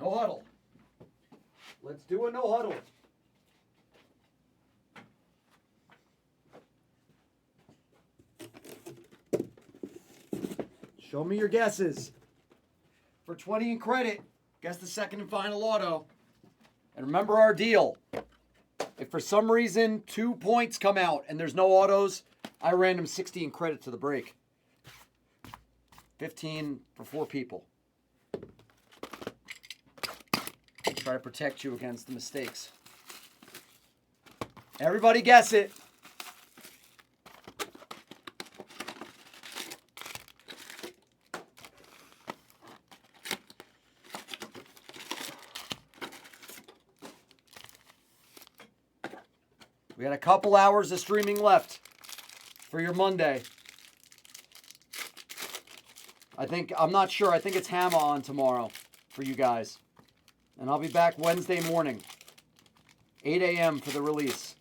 No huddle. Let's do a no huddle. Show me your guesses. For 20 in credit, guess the second and final auto. And remember our deal. If for some reason 2 points come out and there's no autos, I random 60 in credit to the break. 15 for 4 people. Try to protect you against the mistakes. Everybody guess it. We got a couple hours of streaming left for your Monday. I'm not sure. I think it's Hammer on tomorrow for you guys. And I'll be back Wednesday morning, 8 a.m. for the release.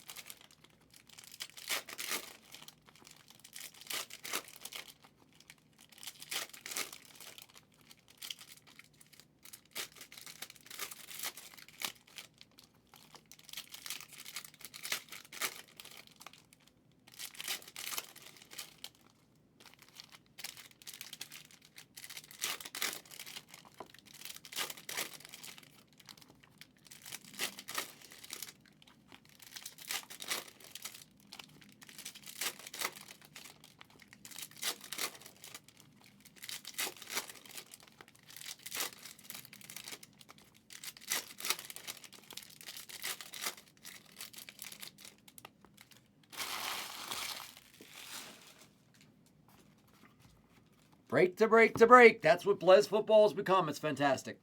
Break to break to break. That's what Blez football has become. It's fantastic.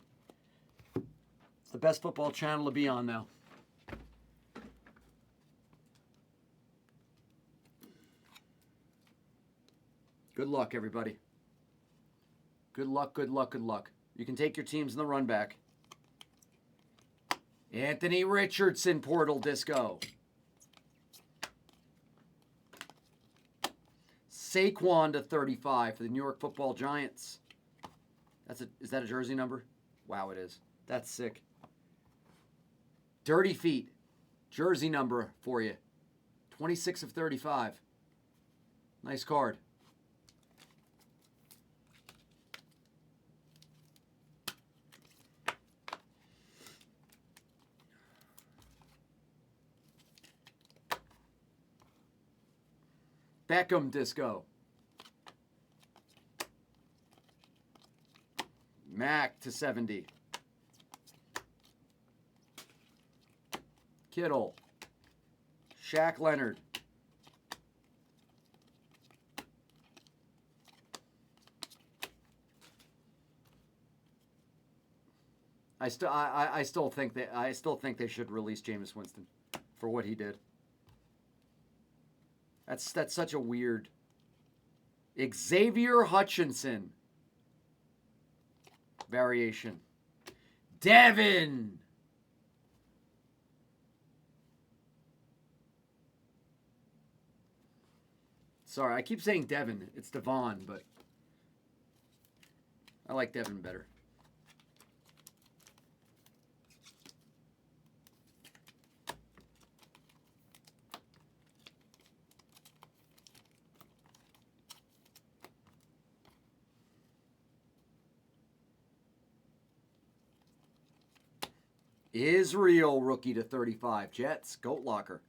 It's the best football channel to be on now. Good luck, everybody. Good luck, good luck, good luck. You can take your teams in the run back. Anthony Richardson, Portal Disco. Saquon to 35 for the New York Football Giants. Is that a jersey number? Wow, it is. That's sick. Dirty Feet, jersey number for you. 26 of 35. Nice card. Beckham Disco. Mac to 70. Kittle. Shaq Leonard. I still think they should release Jameis Winston for what he did. That's such a weird. Xavier Hutchinson. Variation. Devin. Sorry, I keep saying Devin. It's Devon, but I like Devin better. Israel rookie to 35. Jets, Goat Locker.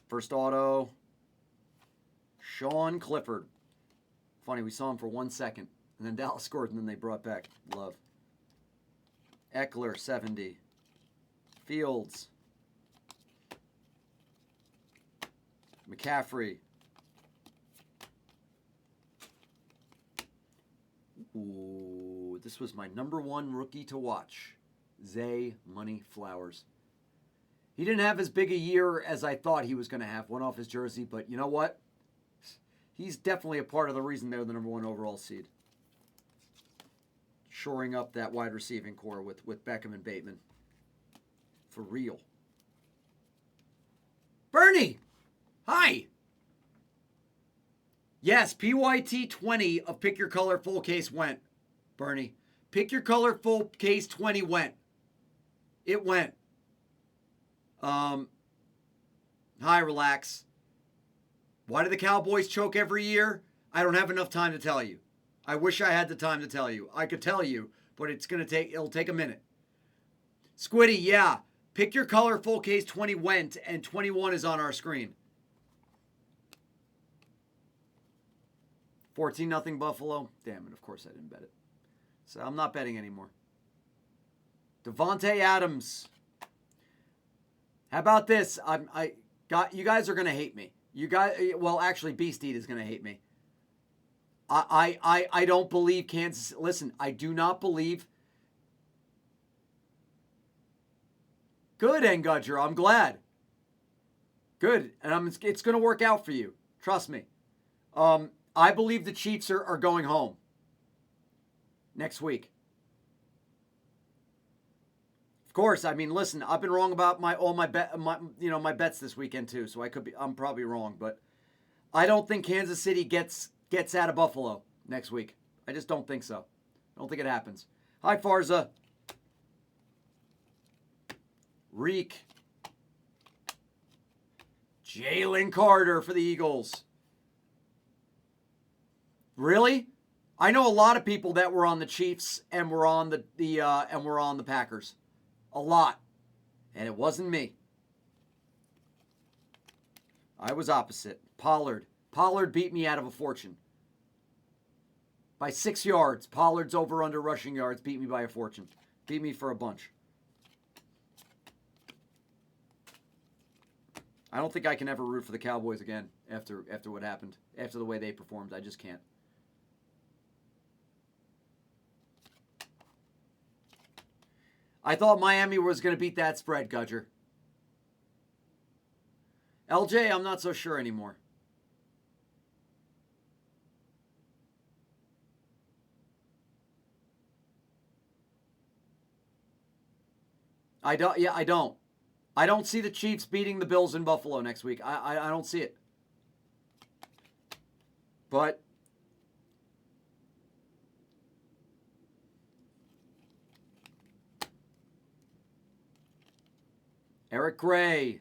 First auto, Sean Clifford. Funny, we saw him for 1 second. And then Dallas scored, and then they brought back Love. Eckler, 70. Fields. McCaffrey. Ooh, this was my number one rookie to watch. Zay Money Flowers. He didn't have as big a year as I thought he was going to have. Went off his jersey, but you know what? He's definitely a part of the reason they're the number one overall seed. Shoring up that wide receiving core with Beckham and Bateman. For real. Bernie! Hi! Yes, PYT 20 of Pick Your Color full case went, Bernie. Pick Your Color full case 20 went. It went. Hi, relax. Why do the Cowboys choke every year? I don't have enough time to tell you. I wish I had the time to tell you. I could tell you, but it'll take a minute. Squiddy, yeah. Pick Your Color full case 20 went, and 21 is on our screen. 14-0 Buffalo. Damn it, of course I didn't bet it. So I'm not betting anymore. Devontae Adams. How about this? You guys are gonna hate me. Well, actually, Beast Eat is gonna hate me. I don't believe Kansas. Listen, I do not believe. Good, Engudger. I'm glad. Good, and it's gonna work out for you. Trust me. I believe the Chiefs are going home next week. Of course, I mean, listen, I've been wrong about my bets this weekend too, so I'm probably wrong, but I don't think Kansas City gets out of Buffalo next week. I just don't think so. I don't think it happens. Hi, Farza. Reek. Jalen Carter for the Eagles. Really? I know a lot of people that were on the Chiefs and were on the Packers. A lot. And it wasn't me. I was opposite. Pollard. Pollard beat me out of a fortune. By 6 yards. Pollard's over under rushing yards beat me by a fortune. Beat me for a bunch. I don't think I can ever root for the Cowboys again after what happened. After the way they performed. I just can't. I thought Miami was going to beat that spread, Gudger. LJ, I'm not so sure anymore. I don't. Yeah, I don't. I don't see the Chiefs beating the Bills in Buffalo next week. I don't see it. But Eric Gray.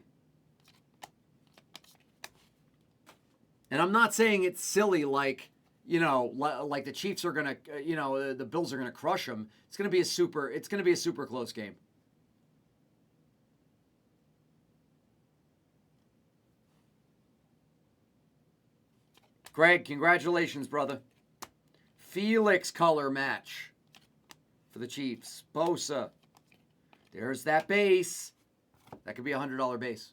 And I'm not saying it's silly like the Chiefs are going to, the Bills are going to crush them. It's going to be a super close game. Greg, congratulations, brother. Felix color match for the Chiefs. Bosa. There's that base. That could be a $100 base.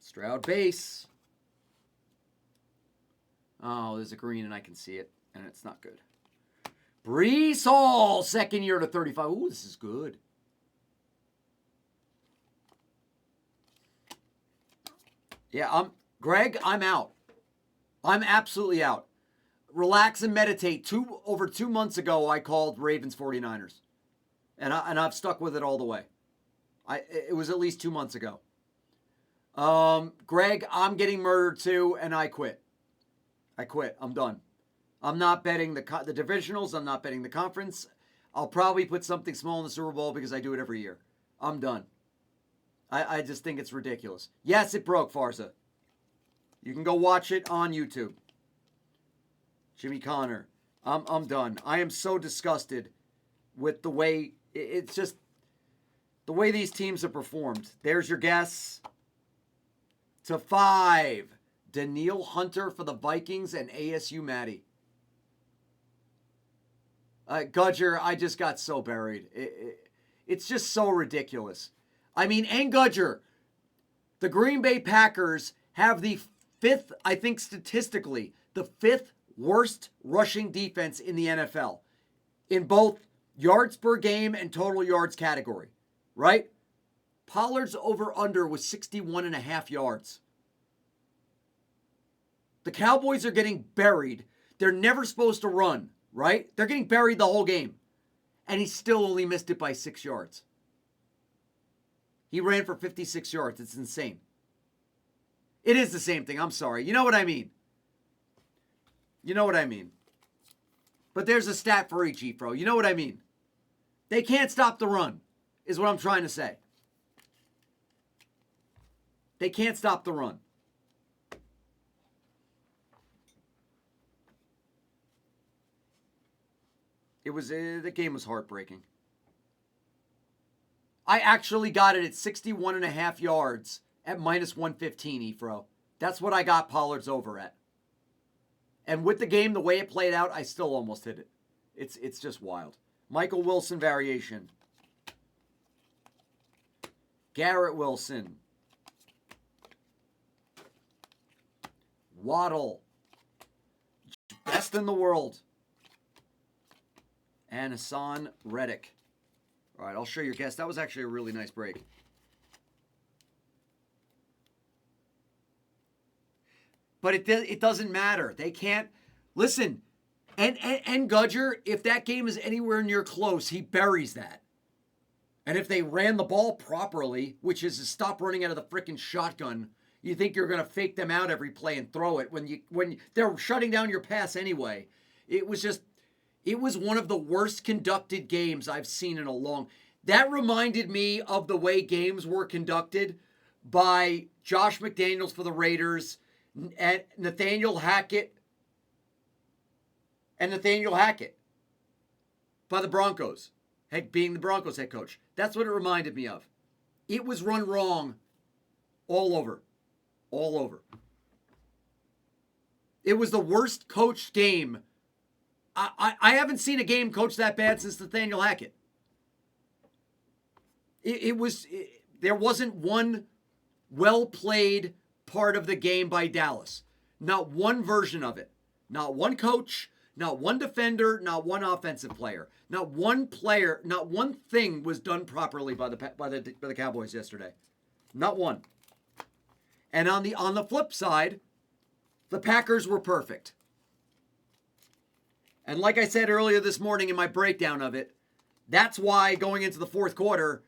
Stroud base. Oh, there's a green and I can see it, and it's not good. Breece Hall, second year to 35. Ooh, this is good. Yeah, Greg, I'm out. I'm absolutely out. Relax and meditate. Over 2 months ago, I called Ravens 49ers. And I've stuck with it all the way. It was at least 2 months ago. Greg, I'm getting murdered too, and I quit. I'm done. I'm not betting the divisionals. I'm not betting the conference. I'll probably put something small in the Super Bowl because I do it every year. I'm done. I just think it's ridiculous. Yes, it broke, Farza. You can go watch it on YouTube. Jimmy Connor. I'm done. I am so disgusted with the way it's just the way these teams have performed. There's your guess. To 5. Danielle Hunter for the Vikings and ASU Matty. Gudger, I just got so buried. It's just so ridiculous. I mean, and Gudger, the Green Bay Packers have the 5th, I think statistically, the 5th worst rushing defense in the NFL in both yards per game and total yards category, right? Pollard's over-under was 61.5 yards. The Cowboys are getting buried. They're never supposed to run, right? They're getting buried the whole game. And he still only missed it by 6 yards. He ran for 56 yards. It's insane. It is the same thing. I'm sorry. You know what I mean. You know what I mean. But there's a stat for each, Efro. You know what I mean. They can't stop the run, is what I'm trying to say. They can't stop the run. The game was heartbreaking. I actually got it at 61.5 yards at minus 115, Efro. That's what I got Pollard's over at. And with the game, the way it played out, I still almost hit it. It's just wild. Michael Wilson variation. Garrett Wilson. Waddle. Best in the world. And Hassan Reddick. All right, I'll show your guess. That was actually a really nice break. But it doesn't matter. They can't. Listen, and Gudger, if that game is anywhere near close, he buries that. And if they ran the ball properly, which is to stop running out of the freaking shotgun, you think you're going to fake them out every play and throw it when they're shutting down your pass anyway. It was one of the worst conducted games I've seen in a long. That reminded me of the way games were conducted by Josh McDaniels for the Raiders and Nathaniel Hackett by the Broncos, being the Broncos head coach. That's what it reminded me of. It was run wrong all over. All over. It was the worst coached game. I haven't seen a game coached that bad since Nathaniel Hackett. There wasn't one well-played part of the game by Dallas. Not one version of it. Not one coach, not one defender, not one offensive player. Not one player, not one thing was done properly by the Cowboys yesterday. Not one. And on the flip side, the Packers were perfect. And like I said earlier this morning in my breakdown of it, that's why going into the fourth quarter,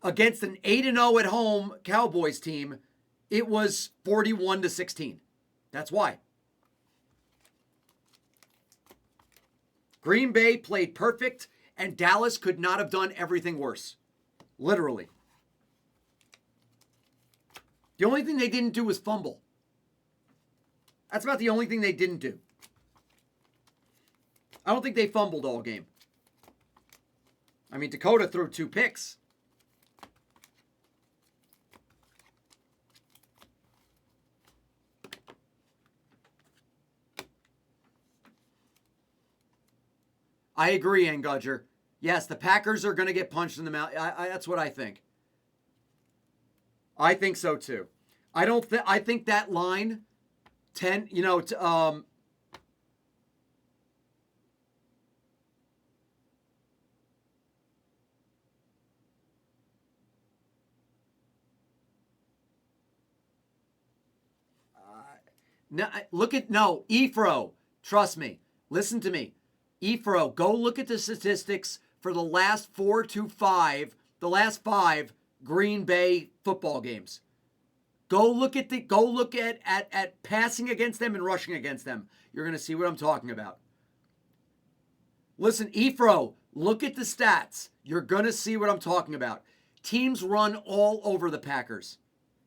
against an 8-0 at home Cowboys team, it was 41-16. That's why. Green Bay played perfect, and Dallas could not have done everything worse. Literally. The only thing they didn't do was fumble. That's about the only thing they didn't do. I don't think they fumbled all game. I mean, Dakota threw 2 picks. I agree, Engudger. Yes, the Packers are going to get punched in the mouth. That's what I think. I think so too. I think that line, 10. Efro. Trust me. Listen to me. Efro, go look at the statistics for the last 5 Green Bay football games. Go look at passing against them and rushing against them. You're going to see what I'm talking about. Listen, Efro, look at the stats. You're going to see what I'm talking about. Teams run all over the Packers.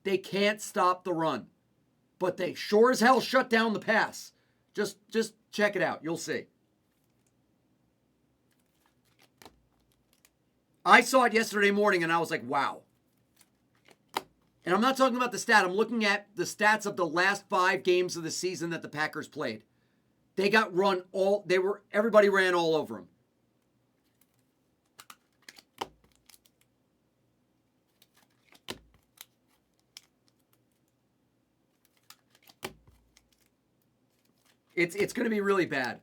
They can't stop the run. But they sure as hell shut down the pass. Just check it out. You'll see. I saw it yesterday morning and I was like, wow. And I'm not talking about the stat. I'm looking at the stats of the last 5 games of the season that the Packers played. They got everybody ran all over them. It's going to be really bad.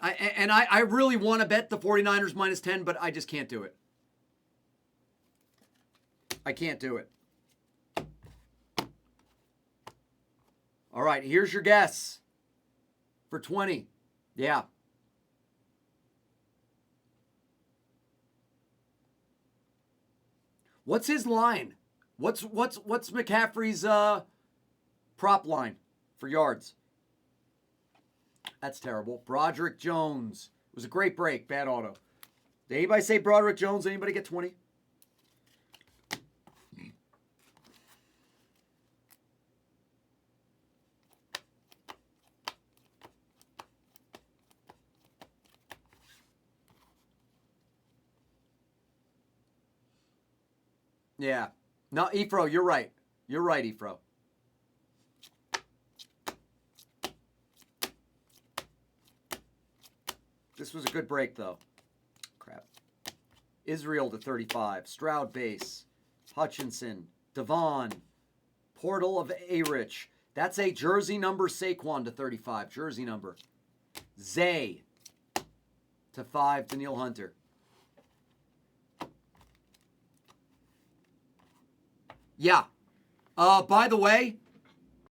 I really want to bet the 49ers minus 10, but I just can't do it. I can't do it. All right, here's your guess for 20. Yeah. What's his line? What's McCaffrey's prop line for yards? That's terrible. Broderick Jones. It was a great break. Bad auto. Did anybody say Broderick Jones? Anybody get 20? Yeah. No, Efro, you're right. You're right, Efro. This was a good break, though. Crap. Israel to 35. Stroud base. Hutchinson. Devon. Portal of A-Rich. That's a jersey number. Saquon to 35. Jersey number. Zay to 5. Daniil Hunter. Yeah. By the way,